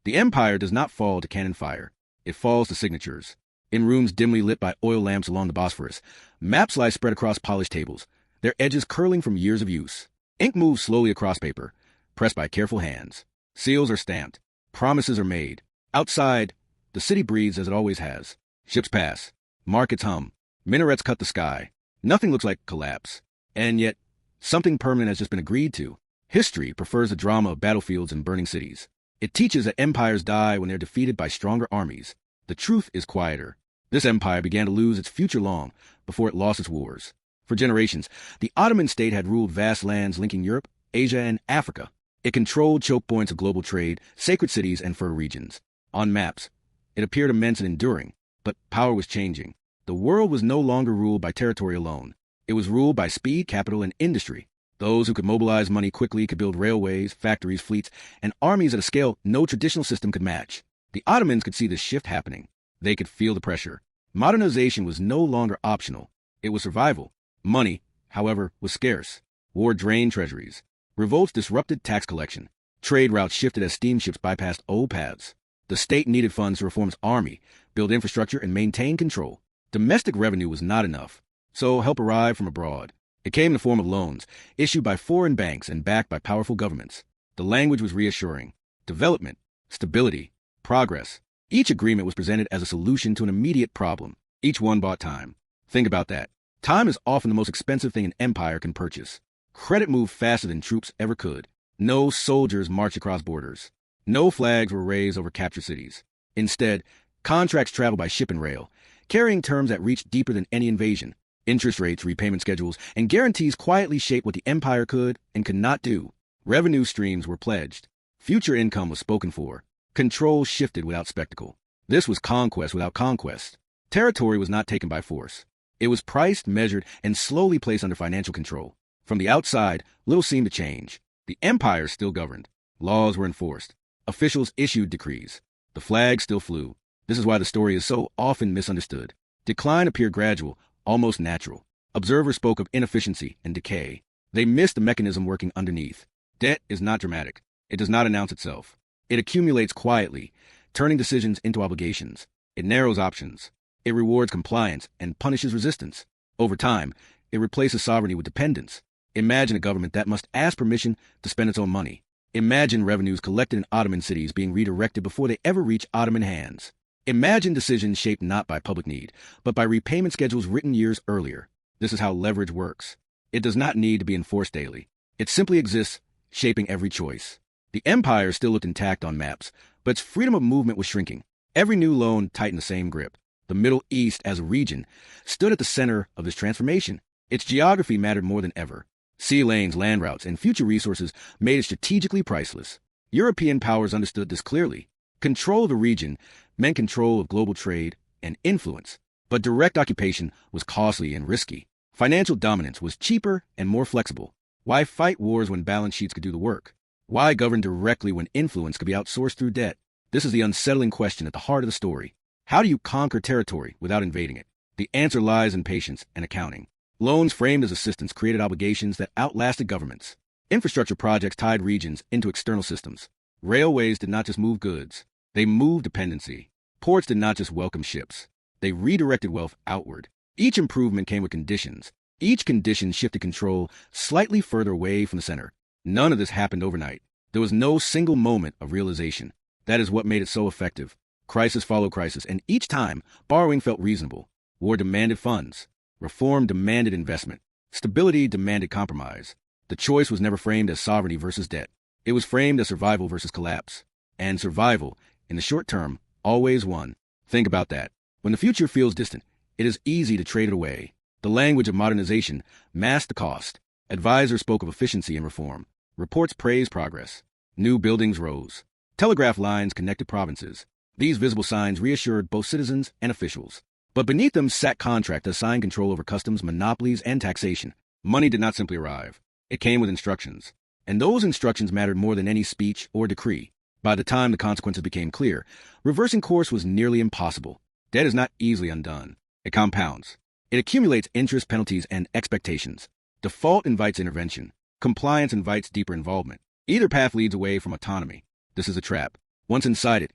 The empire does not fall to cannon fire. It falls to signatures. In rooms dimly lit by oil lamps along the Bosphorus, maps lie spread across polished tables, their edges curling from years of use. Ink moves slowly across paper, pressed by careful hands. Seals are stamped. Promises are made. Outside, the city breathes as it always has. Ships pass. Markets hum. Minarets cut the sky. Nothing looks like collapse. And yet, something permanent has just been agreed to. History prefers the drama of battlefields and burning cities. It teaches that empires die when they're defeated by stronger armies. The truth is quieter. This empire began to lose its future long before it lost its wars. For generations, the Ottoman state had ruled vast lands linking Europe, Asia, and Africa. It controlled choke points of global trade, sacred cities, and fertile regions. On maps, it appeared immense and enduring, but power was changing. The world was no longer ruled by territory alone. It was ruled by speed, capital, and industry. Those who could mobilize money quickly could build railways, factories, fleets, and armies at a scale no traditional system could match. The Ottomans could see this shift happening. They could feel the pressure. Modernization was no longer optional. It was survival. Money, however, was scarce. War drained treasuries. Revolts disrupted tax collection. Trade routes shifted as steamships bypassed old paths. The state needed funds to reform its army, build infrastructure, and maintain control. Domestic revenue was not enough, so help arrived from abroad. It came in the form of loans, issued by foreign banks and backed by powerful governments. The language was reassuring. Development, stability, progress. Each agreement was presented as a solution to an immediate problem. Each one bought time. Think about that. Time is often the most expensive thing an empire can purchase. Credit moved faster than troops ever could. No soldiers marched across borders. No flags were raised over captured cities. Instead, contracts traveled by ship and rail, carrying terms that reached deeper than any invasion. Interest rates, repayment schedules, and guarantees quietly shaped what the empire could and could not do. Revenue streams were pledged. Future income was spoken for. Control shifted without spectacle. This was conquest without conquest. Territory was not taken by force. It was priced, measured, and slowly placed under financial control. From the outside, little seemed to change. The empire still governed. Laws were enforced. Officials issued decrees. The flag still flew. This is why the story is so often misunderstood. Decline appeared gradual, almost natural. Observers spoke of inefficiency and decay. They missed the mechanism working underneath. Debt is not dramatic. It does not announce itself. It accumulates quietly, turning decisions into obligations. It narrows options. It rewards compliance and punishes resistance. Over time, it replaces sovereignty with dependence. Imagine a government that must ask permission to spend its own money. Imagine revenues collected in Ottoman cities being redirected before they ever reach Ottoman hands. Imagine decisions shaped not by public need, but by repayment schedules written years earlier. This is how leverage works. It does not need to be enforced daily. It simply exists, shaping every choice. The empire still looked intact on maps, but its freedom of movement was shrinking. Every new loan tightened the same grip. The Middle East, as a region, stood at the center of this transformation. Its geography mattered more than ever. Sea lanes, land routes, and future resources made it strategically priceless. European powers understood this clearly. Control of the region meant control of global trade and influence. But direct occupation was costly and risky. Financial dominance was cheaper and more flexible. Why fight wars when balance sheets could do the work? Why govern directly when influence could be outsourced through debt? This is the unsettling question at the heart of the story. How do you conquer territory without invading it? The answer lies in patience and accounting. Loans framed as assistance created obligations that outlasted governments. Infrastructure projects tied regions into external systems. Railways did not just move goods. They moved dependency. Ports did not just welcome ships. They redirected wealth outward. Each improvement came with conditions. Each condition shifted control slightly further away from the center. None of this happened overnight. There was no single moment of realization. That is what made it so effective. Crisis followed crisis, and each time, borrowing felt reasonable. War demanded funds. Reform demanded investment. Stability demanded compromise. The choice was never framed as sovereignty versus debt. It was framed as survival versus collapse. And survival, in the short term, always won. Think about that. When the future feels distant, it is easy to trade it away. The language of modernization masked the cost. Advisors spoke of efficiency and reform. Reports praised progress. New buildings rose. Telegraph lines connected provinces. These visible signs reassured both citizens and officials. But beneath them sat contracts that assigned control over customs, monopolies, and taxation. Money did not simply arrive. It came with instructions. And those instructions mattered more than any speech or decree. By the time the consequences became clear, reversing course was nearly impossible. Debt is not easily undone. It compounds. It accumulates interest, penalties, and expectations. Default invites intervention. Compliance invites deeper involvement. Either path leads away from autonomy. This is a trap. Once inside it,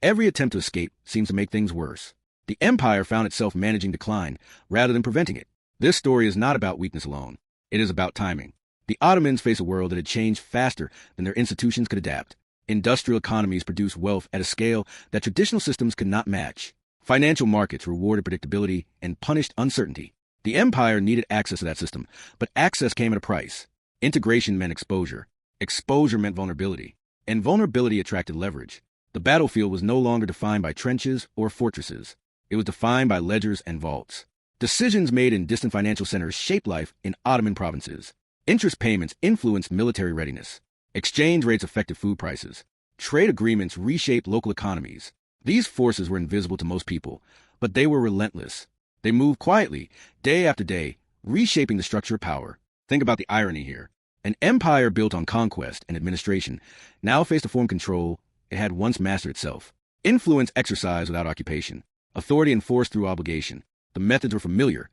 every attempt to escape seems to make things worse. The empire found itself managing decline rather than preventing it. This story is not about weakness alone. It is about timing. The Ottomans faced a world that had changed faster than their institutions could adapt. Industrial economies produced wealth at a scale that traditional systems could not match. Financial markets rewarded predictability and punished uncertainty. The empire needed access to that system, but access came at a price. Integration meant exposure. Exposure meant vulnerability. And vulnerability attracted leverage. The battlefield was no longer defined by trenches or fortresses. It was defined by ledgers and vaults. Decisions made in distant financial centers shaped life in Ottoman provinces. Interest payments influenced military readiness. Exchange rates affected food prices. Trade agreements reshaped local economies. These forces were invisible to most people, but they were relentless. They moved quietly, day after day, reshaping the structure of power. Think about the irony here. An empire built on conquest and administration now faced a form of control it had once mastered itself. Influence exercised without occupation. Authority enforced through obligation. The methods were familiar,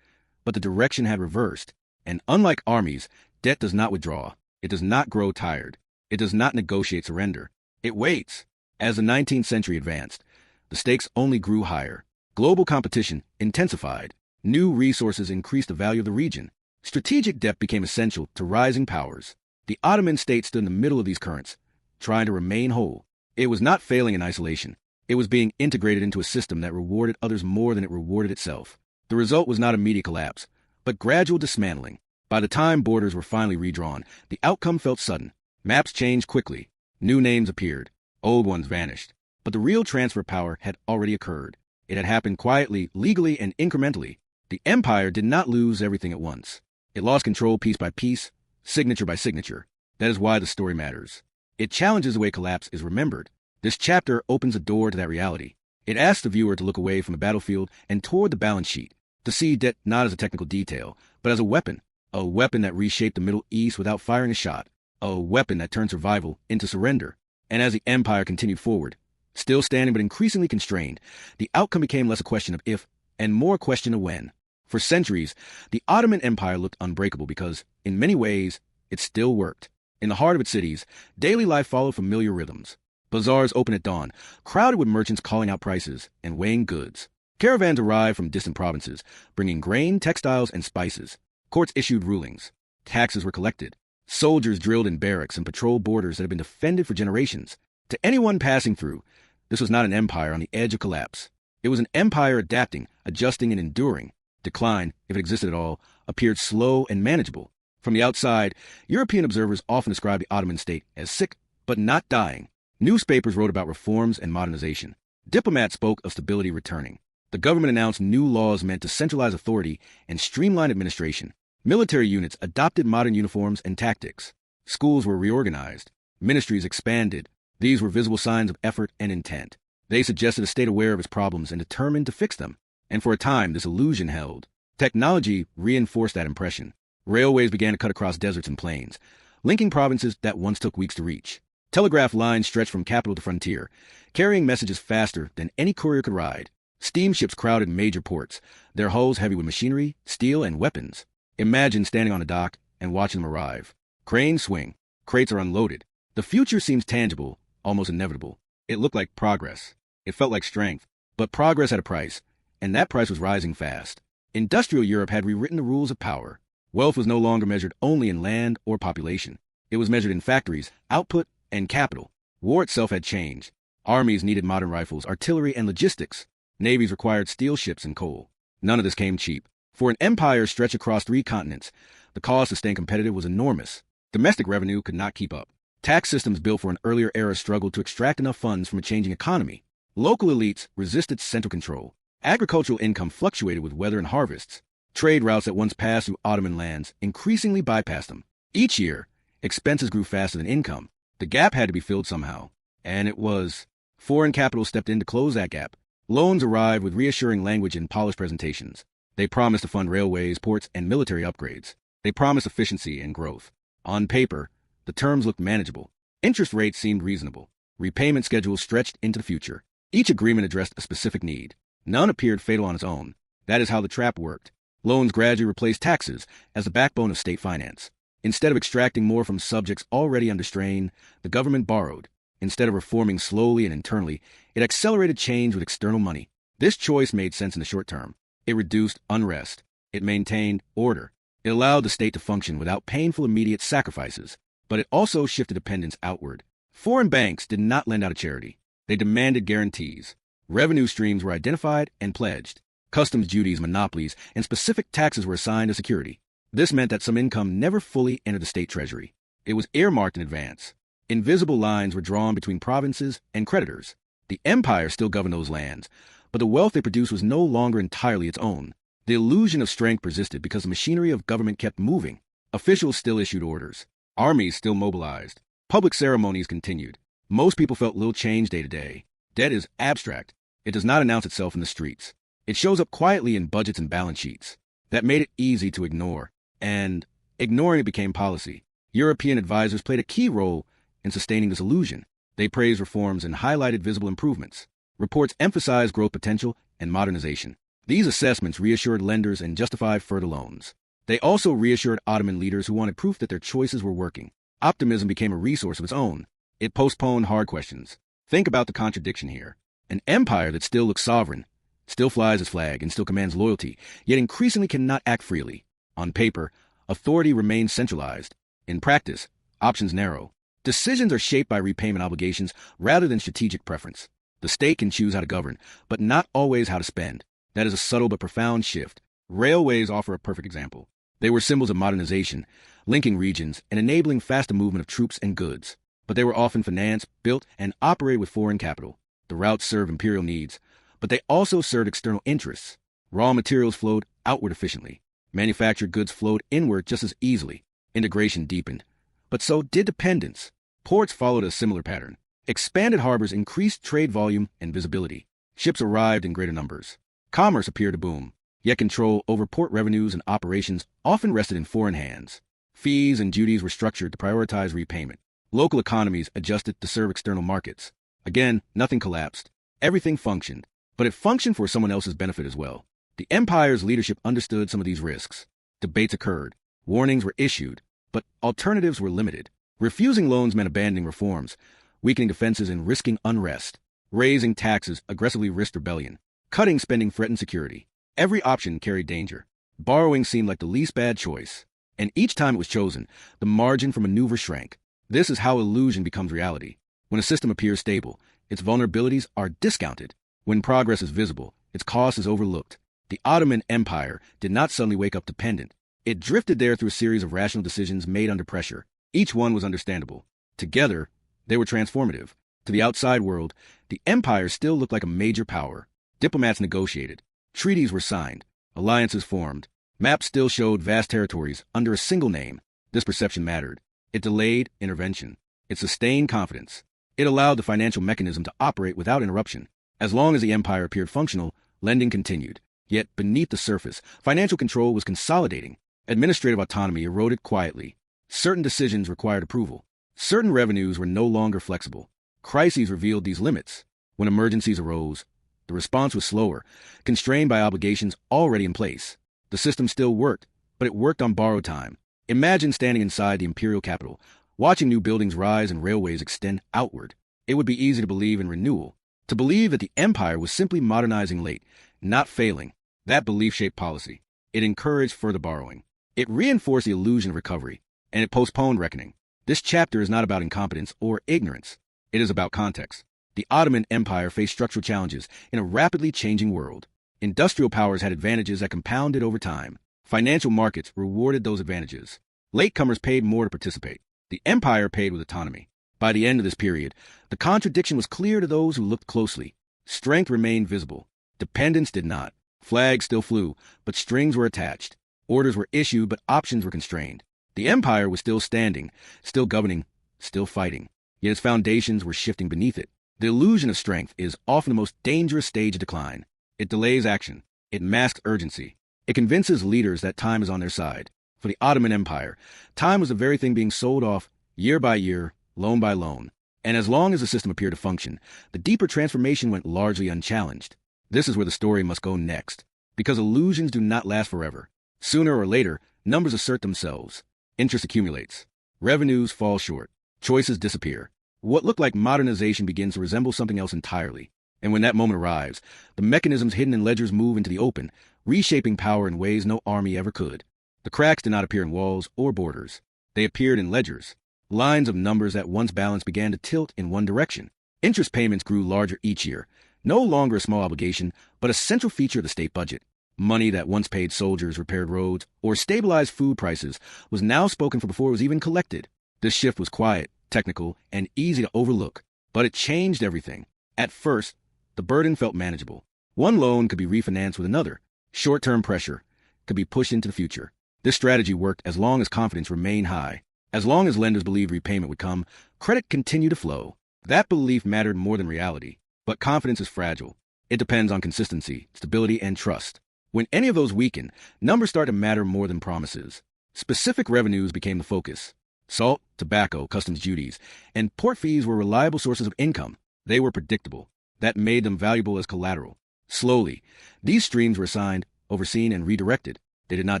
but the direction had reversed. And unlike armies, debt does not withdraw. It does not grow tired. It does not negotiate surrender. It waits. As the 19th century advanced, the stakes only grew higher. Global competition intensified. New resources increased the value of the region. Strategic depth became essential to rising powers. The Ottoman state stood in the middle of these currents, trying to remain whole. It was not failing in isolation. It was being integrated into a system that rewarded others more than it rewarded itself. The result was not immediate collapse, but gradual dismantling. By the time borders were finally redrawn, the outcome felt sudden. Maps changed quickly. New names appeared. Old ones vanished. But the real transfer of power had already occurred. It had happened quietly, legally, and incrementally. The empire did not lose everything at once. It lost control piece by piece, signature by signature. That is why the story matters. It challenges the way collapse is remembered. This chapter opens a door to that reality. It asks the viewer to look away from the battlefield and toward the balance sheet, to see debt not as a technical detail, but as a weapon that reshaped the Middle East without firing a shot, a weapon that turned survival into surrender. And as the empire continued forward, still standing but increasingly constrained, the outcome became less a question of if and more a question of when. For centuries, the Ottoman Empire looked unbreakable because, in many ways, it still worked. In the heart of its cities, daily life followed familiar rhythms. Bazaars opened at dawn, crowded with merchants calling out prices and weighing goods. Caravans arrived from distant provinces, bringing grain, textiles, and spices. Courts issued rulings. Taxes were collected. Soldiers drilled in barracks and patrolled borders that had been defended for generations. To anyone passing through, this was not an empire on the edge of collapse. It was an empire adapting, adjusting, and enduring. Decline, if it existed at all, appeared slow and manageable. From the outside, European observers often described the Ottoman state as sick, but not dying. Newspapers wrote about reforms and modernization. Diplomats spoke of stability returning. The government announced new laws meant to centralize authority and streamline administration. Military units adopted modern uniforms and tactics. Schools were reorganized. Ministries expanded. These were visible signs of effort and intent. They suggested a state aware of its problems and determined to fix them. And for a time, this illusion held. Technology reinforced that impression. Railways began to cut across deserts and plains, linking provinces that once took weeks to reach. Telegraph lines stretched from capital to frontier, carrying messages faster than any courier could ride. Steamships crowded major ports, their hulls heavy with machinery, steel, and weapons. Imagine standing on a dock and watching them arrive. Cranes swing. Crates are unloaded. The future seems tangible, almost inevitable. It looked like progress. It felt like strength. But progress had a price, and that price was rising fast. Industrial Europe had rewritten the rules of power. Wealth was no longer measured only in land or population. It was measured in factories, output, and capital. War itself had changed. Armies needed modern rifles, artillery, and logistics. Navies required steel ships and coal. None of this came cheap. For an empire stretched across 3 continents, the cost to stay competitive was enormous. Domestic revenue could not keep up. Tax systems built for an earlier era struggled to extract enough funds from a changing economy. Local elites resisted central control. Agricultural income fluctuated with weather and harvests. Trade routes that once passed through Ottoman lands increasingly bypassed them. Each year, expenses grew faster than income. The gap had to be filled somehow. And it was. Foreign capital stepped in to close that gap. Loans arrived with reassuring language and polished presentations. They promised to fund railways, ports, and military upgrades. They promised efficiency and growth. On paper, the terms looked manageable. Interest rates seemed reasonable. Repayment schedules stretched into the future. Each agreement addressed a specific need. None appeared fatal on its own. That is how the trap worked. Loans gradually replaced taxes as the backbone of state finance. Instead of extracting more from subjects already under strain, the government borrowed. Instead of reforming slowly and internally, it accelerated change with external money. This choice made sense in the short term. It reduced unrest. It maintained order. It allowed the state to function without painful immediate sacrifices. But it also shifted dependence outward. Foreign banks did not lend out of charity. They demanded guarantees. Revenue streams were identified and pledged. Customs duties, monopolies, and specific taxes were assigned as security. This meant that some income never fully entered the state treasury. It was earmarked in advance. Invisible lines were drawn between provinces and creditors. The empire still governed those lands, but the wealth they produced was no longer entirely its own. The illusion of strength persisted because the machinery of government kept moving. Officials still issued orders. Armies still mobilized. Public ceremonies continued. Most people felt little change day to day. Debt is abstract. It does not announce itself in the streets. It shows up quietly in budgets and balance sheets. That made it easy to ignore. And ignoring it became policy. European advisors played a key role in sustaining this illusion. They praised reforms and highlighted visible improvements. Reports emphasized growth potential and modernization. These assessments reassured lenders and justified further loans. They also reassured Ottoman leaders who wanted proof that their choices were working. Optimism became a resource of its own. It postponed hard questions. Think about the contradiction here. An empire that still looks sovereign, still flies its flag, and still commands loyalty, yet increasingly cannot act freely. On paper, authority remains centralized. In practice, options narrow. Decisions are shaped by repayment obligations rather than strategic preference. The state can choose how to govern, but not always how to spend. That is a subtle but profound shift. Railways offer a perfect example. They were symbols of modernization, linking regions and enabling faster movement of troops and goods. But they were often financed, built, and operated with foreign capital. The routes served imperial needs, but they also served external interests. Raw materials flowed outward efficiently. Manufactured goods flowed inward just as easily. Integration deepened. But so did dependence. Ports followed a similar pattern. Expanded harbors increased trade volume and visibility. Ships arrived in greater numbers. Commerce appeared to boom. Yet control over port revenues and operations often rested in foreign hands. Fees and duties were structured to prioritize repayment. Local economies adjusted to serve external markets. Again, nothing collapsed. Everything functioned. But it functioned for someone else's benefit as well. The empire's leadership understood some of these risks. Debates occurred. Warnings were issued. But alternatives were limited. Refusing loans meant abandoning reforms, weakening defenses and risking unrest. Raising taxes aggressively risked rebellion. Cutting spending threatened security. Every option carried danger. Borrowing seemed like the least bad choice. And each time it was chosen, the margin for maneuver shrank. This is how illusion becomes reality. When a system appears stable, its vulnerabilities are discounted. When progress is visible, its cost is overlooked. The Ottoman Empire did not suddenly wake up dependent. It drifted there through a series of rational decisions made under pressure. Each one was understandable. Together, they were transformative. To the outside world, the empire still looked like a major power. Diplomats negotiated. Treaties were signed. Alliances formed. Maps still showed vast territories under a single name. This perception mattered. It delayed intervention. It sustained confidence. It allowed the financial mechanism to operate without interruption. As long as the empire appeared functional, lending continued. Yet, beneath the surface, financial control was consolidating. Administrative autonomy eroded quietly. Certain decisions required approval. Certain revenues were no longer flexible. Crises revealed these limits. When emergencies arose, the response was slower, constrained by obligations already in place. The system still worked, but it worked on borrowed time. Imagine standing inside the imperial capital, watching new buildings rise and railways extend outward. It would be easy to believe in renewal, to believe that the empire was simply modernizing late, not failing. That belief shaped policy. It encouraged further borrowing. It reinforced the illusion of recovery, and it postponed reckoning. This chapter is not about incompetence or ignorance. It is about context. The Ottoman Empire faced structural challenges in a rapidly changing world. Industrial powers had advantages that compounded over time. Financial markets rewarded those advantages. Latecomers paid more to participate. The empire paid with autonomy. By the end of this period, the contradiction was clear to those who looked closely. Strength remained visible. Dependence did not. Flags still flew, but strings were attached. Orders were issued, but options were constrained. The empire was still standing, still governing, still fighting. Yet its foundations were shifting beneath it. The illusion of strength is often the most dangerous stage of decline. It delays action. It masks urgency. It convinces leaders that time is on their side. For the Ottoman Empire, time was the very thing being sold off year by year, loan by loan. And as long as the system appeared to function, the deeper transformation went largely unchallenged. This is where the story must go next. Because illusions do not last forever. Sooner or later, numbers assert themselves. Interest accumulates. Revenues fall short. Choices disappear. What looked like modernization begins to resemble something else entirely. And when that moment arrives, the mechanisms hidden in ledgers move into the open, reshaping power in ways no army ever could. The cracks did not appear in walls or borders. They appeared in ledgers. Lines of numbers that once balanced began to tilt in one direction. Interest payments grew larger each year, no longer a small obligation, but a central feature of the state budget. Money that once paid soldiers, repaired roads, or stabilized food prices was now spoken for before it was even collected. This shift was quiet, technical, and easy to overlook, but it changed everything. At first, the burden felt manageable. One loan could be refinanced with another. Short-term pressure could be pushed into the future. This strategy worked as long as confidence remained high. As long as lenders believed repayment would come, credit continued to flow. That belief mattered more than reality. But confidence is fragile. It depends on consistency, stability, and trust. When any of those weakened, numbers started to matter more than promises. Specific revenues became the focus. Salt, tobacco, customs duties, and port fees were reliable sources of income. They were predictable. That made them valuable as collateral. Slowly, these streams were assigned, overseen, and redirected. They did not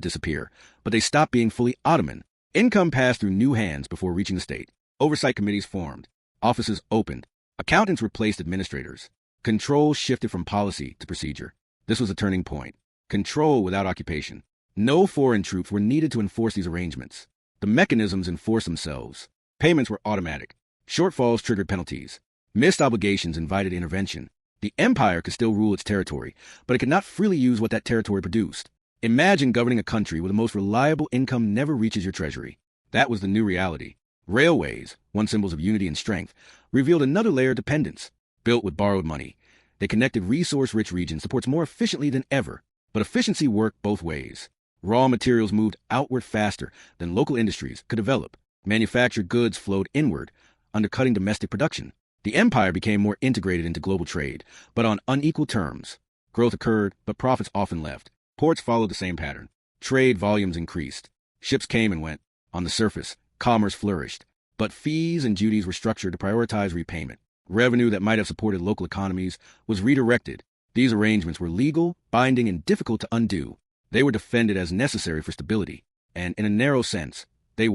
disappear, but they stopped being fully Ottoman. Income passed through new hands before reaching the state. Oversight committees formed. Offices opened. Accountants replaced administrators. Control shifted from policy to procedure. This was a turning point. Control without occupation. No foreign troops were needed to enforce these arrangements. The mechanisms enforced themselves. Payments were automatic. Shortfalls triggered penalties. Missed obligations invited intervention. The empire could still rule its territory, but it could not freely use what that territory produced. Imagine governing a country where the most reliable income never reaches your treasury. That was the new reality. Railways, once symbols of unity and strength, revealed another layer of dependence. Built with borrowed money, they connected resource-rich regions to ports more efficiently than ever. But efficiency worked both ways. Raw materials moved outward faster than local industries could develop. Manufactured goods flowed inward, undercutting domestic production. The empire became more integrated into global trade, but on unequal terms. Growth occurred, but profits often left. Ports followed the same pattern. Trade volumes increased. Ships came and went. On the surface, commerce flourished. But fees and duties were structured to prioritize repayment. Revenue that might have supported local economies was redirected. These arrangements were legal, binding, and difficult to undo. They were defended as necessary for stability. And in a narrow sense, they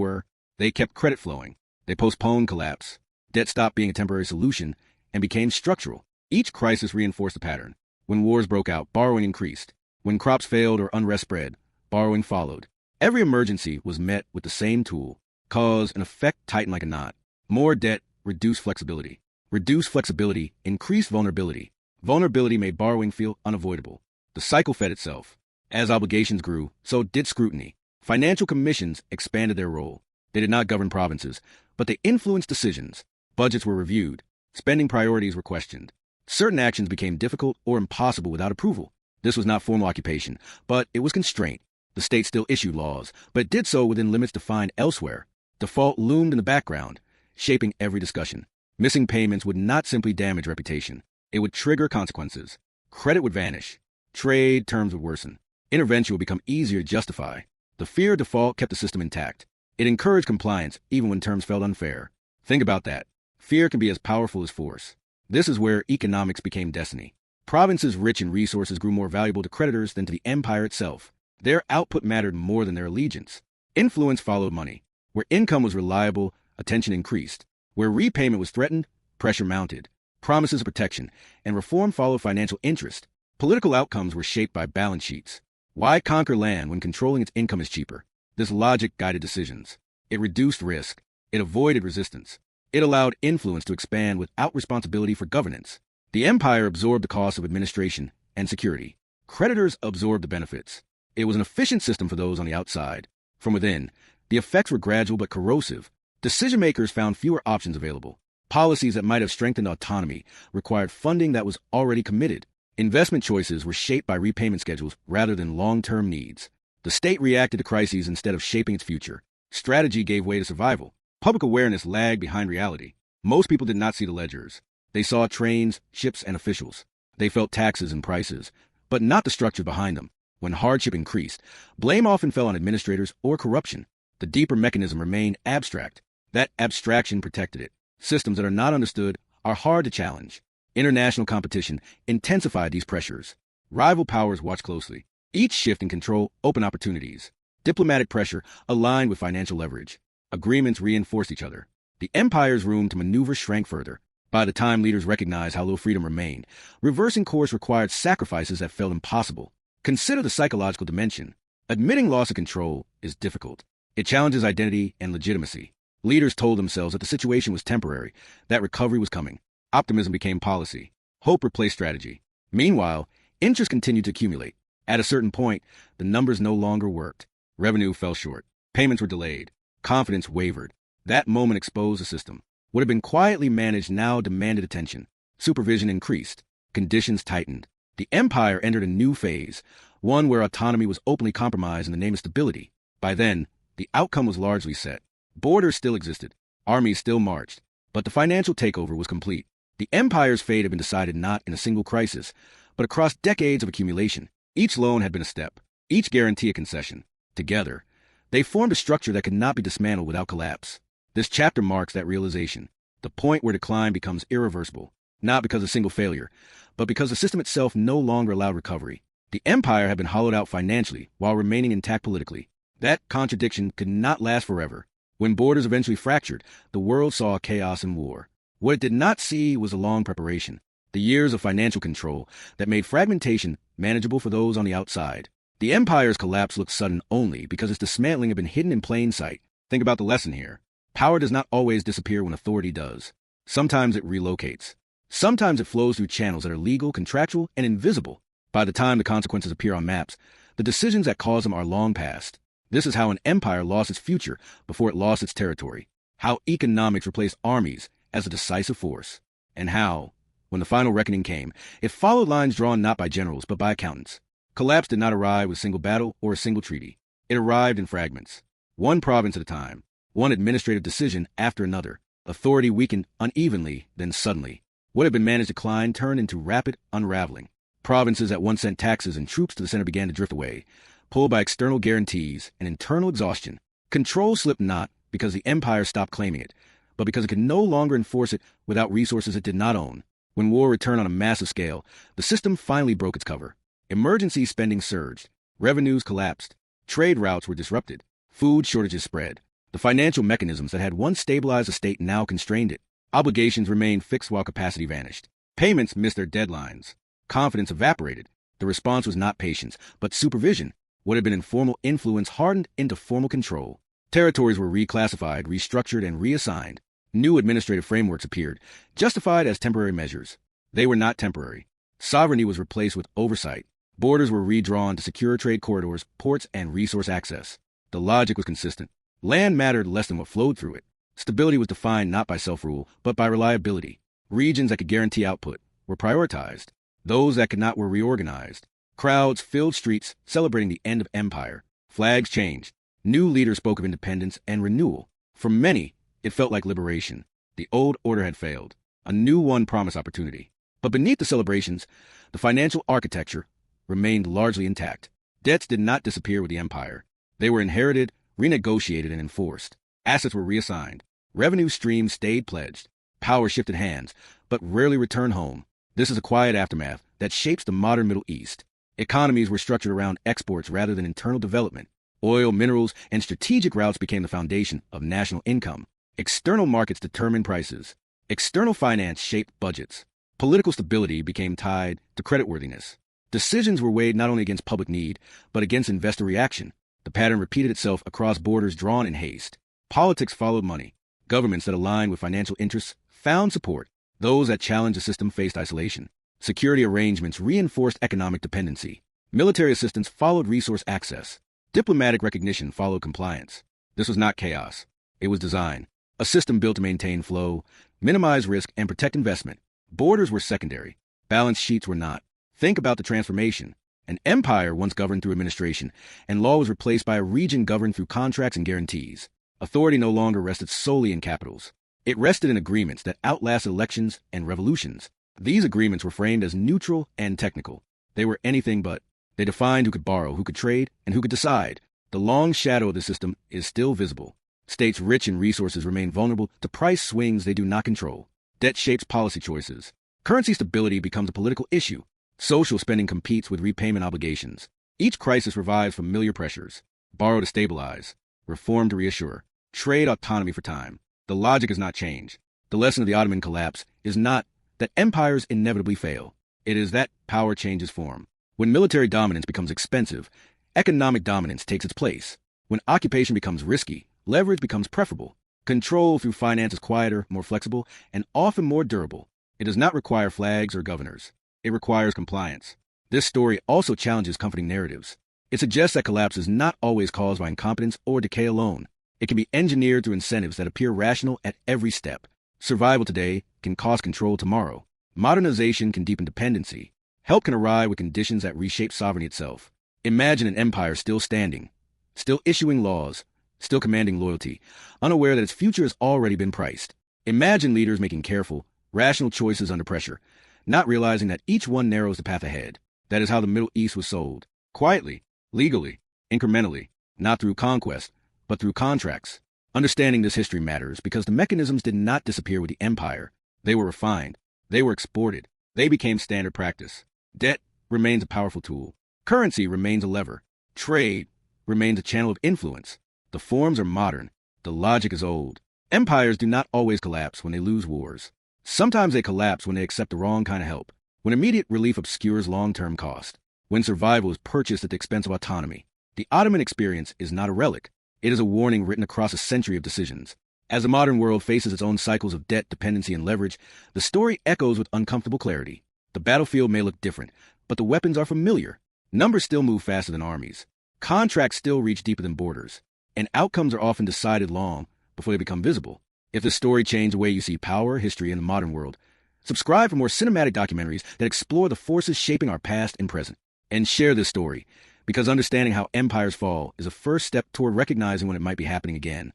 kept credit flowing. They postponed collapse. Debt stopped being a temporary solution and became structural. Each crisis reinforced the pattern. When wars broke out, borrowing increased. When crops failed or unrest spread, borrowing followed. Every emergency was met with the same tool. Cause and effect tightened like a knot. More debt, reduced flexibility. Reduced flexibility, increased vulnerability. Vulnerability made borrowing feel unavoidable. The cycle fed itself. As obligations grew, so did scrutiny. Financial commissions expanded their role. They did not govern provinces, but they influenced decisions. Budgets were reviewed. Spending priorities were questioned. Certain actions became difficult or impossible without approval. This was not formal occupation, but it was constraint. The state still issued laws, but it did so within limits defined elsewhere. Default loomed in the background, shaping every discussion. Missing payments would not simply damage reputation. It would trigger consequences. Credit would vanish. Trade terms would worsen. Intervention would become easier to justify. The fear of default kept the system intact. It encouraged compliance even when terms felt unfair. Think about that. Fear can be as powerful as force. This is where economics became destiny. Provinces rich in resources grew more valuable to creditors than to the empire itself. Their output mattered more than their allegiance. Influence followed money. Where income was reliable, attention increased. Where repayment was threatened, pressure mounted. Promises of protection and reform followed financial interest. Political outcomes were shaped by balance sheets. Why conquer land when controlling its income is cheaper? This logic guided decisions. It reduced risk. It avoided resistance. It allowed influence to expand without responsibility for governance. The empire absorbed the cost of administration and security. Creditors absorbed the benefits. It was an efficient system for those on the outside. From within, the effects were gradual but corrosive. Decision-makers found fewer options available. Policies that might have strengthened autonomy required funding that was already committed. Investment choices were shaped by repayment schedules rather than long-term needs. The state reacted to crises instead of shaping its future. Strategy gave way to survival. Public awareness lagged behind reality. Most people did not see the ledgers. They saw trains, ships, and officials. They felt taxes and prices, but not the structure behind them. When hardship increased, blame often fell on administrators or corruption. The deeper mechanism remained abstract. That abstraction protected it. Systems that are not understood are hard to challenge. International competition intensified these pressures. Rival powers watched closely. Each shift in control opened opportunities. Diplomatic pressure aligned with financial leverage. Agreements reinforced each other. The empire's room to maneuver shrank further. By the time leaders recognized how little freedom remained, reversing course required sacrifices that felt impossible. Consider the psychological dimension. Admitting loss of control is difficult. It challenges identity and legitimacy. Leaders told themselves that the situation was temporary, that recovery was coming. Optimism became policy. Hope replaced strategy. Meanwhile, interest continued to accumulate. At a certain point, the numbers no longer worked. Revenue fell short. Payments were delayed. Confidence wavered. That moment exposed the system. What had been quietly managed now demanded attention. Supervision increased. Conditions tightened. The empire entered a new phase, one where autonomy was openly compromised in the name of stability. By then, the outcome was largely set. Borders still existed. Armies still marched. But the financial takeover was complete. The empire's fate had been decided not in a single crisis, but across decades of accumulation. Each loan had been a step. Each guarantee a concession. Together, they formed a structure that could not be dismantled without collapse. This chapter marks that realization, the point where decline becomes irreversible, not because of single failure, but because the system itself no longer allowed recovery. The empire had been hollowed out financially while remaining intact politically. That contradiction could not last forever. When borders eventually fractured, the world saw chaos and war. What it did not see was a long preparation, the years of financial control that made fragmentation manageable for those on the outside. The empire's collapse looked sudden only because its dismantling had been hidden in plain sight. Think about the lesson here. Power does not always disappear when authority does. Sometimes it relocates. Sometimes it flows through channels that are legal, contractual, and invisible. By the time the consequences appear on maps, the decisions that cause them are long past. This is how an empire lost its future before it lost its territory. How economics replaced armies as a decisive force. And how, when the final reckoning came, it followed lines drawn not by generals but by accountants. Collapse did not arrive with a single battle or a single treaty. It arrived in fragments. One province at a time. One administrative decision after another. Authority weakened unevenly, then suddenly. What had been managed decline turned into rapid unraveling. Provinces that once sent taxes and troops to the center began to drift away, pulled by external guarantees and internal exhaustion. Control slipped not because the empire stopped claiming it, but because it could no longer enforce it without resources it did not own. When war returned on a massive scale, the system finally broke its cover. Emergency spending surged. Revenues collapsed. Trade routes were disrupted. Food shortages spread. The financial mechanisms that had once stabilized a state now constrained it. Obligations remained fixed while capacity vanished. Payments missed their deadlines. Confidence evaporated. The response was not patience, but supervision. What had been informal influence hardened into formal control. Territories were reclassified, restructured, and reassigned. New administrative frameworks appeared, justified as temporary measures. They were not temporary. Sovereignty was replaced with oversight. Borders were redrawn to secure trade corridors, ports, and resource access. The logic was consistent. Land mattered less than what flowed through it. Stability was defined not by self-rule, but by reliability. Regions that could guarantee output were prioritized. Those that could not were reorganized. Crowds filled streets celebrating the end of empire. Flags changed. New leaders spoke of independence and renewal. For many, it felt like liberation. The old order had failed. A new one promised opportunity. But beneath the celebrations, the financial architecture remained largely intact. Debts did not disappear with the empire. They were inherited, renegotiated, and enforced. Assets were reassigned. Revenue streams stayed pledged. Power shifted hands, but rarely returned home. This is a quiet aftermath that shapes the modern Middle East. Economies were structured around exports rather than internal development. Oil, minerals, and strategic routes became the foundation of national income. External markets determined prices. External finance shaped budgets. Political stability became tied to creditworthiness. Decisions were weighed not only against public need, but against investor reaction. The pattern repeated itself across borders drawn in haste. Politics followed money. Governments that aligned with financial interests found support. Those that challenged the system faced isolation. Security arrangements reinforced economic dependency. Military assistance followed resource access. Diplomatic recognition followed compliance. This was not chaos. It was design. A system built to maintain flow, minimize risk, and protect investment. Borders were secondary. Balance sheets were not. Think about the transformation. An empire once governed through administration, and law was replaced by a region governed through contracts and guarantees. Authority no longer rested solely in capitals. It rested in agreements that outlasted elections and revolutions. These agreements were framed as neutral and technical. They were anything but. They defined who could borrow, who could trade, and who could decide. The long shadow of the system is still visible. States rich in resources remain vulnerable to price swings they do not control. Debt shapes policy choices. Currency stability becomes a political issue. Social spending competes with repayment obligations. Each crisis revives familiar pressures. Borrow to stabilize. Reform to reassure. Trade autonomy for time. The logic is not change. The lesson of the Ottoman collapse is not that empires inevitably fail. It is that power changes form. When military dominance becomes expensive, economic dominance takes its place. When occupation becomes risky, leverage becomes preferable. Control through finance is quieter, more flexible, and often more durable. It does not require flags or governors. It requires compliance. This story also challenges comforting narratives. It suggests that collapse is not always caused by incompetence or decay alone. It can be engineered through incentives that appear rational at every step. Survival today can cost control tomorrow. Modernization can deepen dependency. Help can arrive with conditions that reshape sovereignty itself. Imagine an empire still standing, still issuing laws, still commanding loyalty, unaware that its future has already been priced. Imagine leaders making careful, rational choices under pressure, not realizing that each one narrows the path ahead. That is how the Middle East was sold. Quietly, legally, incrementally, not through conquest, but through contracts. Understanding this history matters because the mechanisms did not disappear with the empire. They were refined. They were exported. They became standard practice. Debt remains a powerful tool. Currency remains a lever. Trade remains a channel of influence. The forms are modern. The logic is old. Empires do not always collapse when they lose wars. Sometimes they collapse when they accept the wrong kind of help, when immediate relief obscures long-term cost, when survival is purchased at the expense of autonomy. The Ottoman experience is not a relic. It is a warning written across a century of decisions. As the modern world faces its own cycles of debt, dependency, and leverage, the story echoes with uncomfortable clarity. The battlefield may look different, but the weapons are familiar. Numbers still move faster than armies. Contracts still reach deeper than borders. And outcomes are often decided long before they become visible. If this story changed the way you see power, history, and the modern world, subscribe for more cinematic documentaries that explore the forces shaping our past and present. And share this story, because understanding how empires fall is a first step toward recognizing when it might be happening again.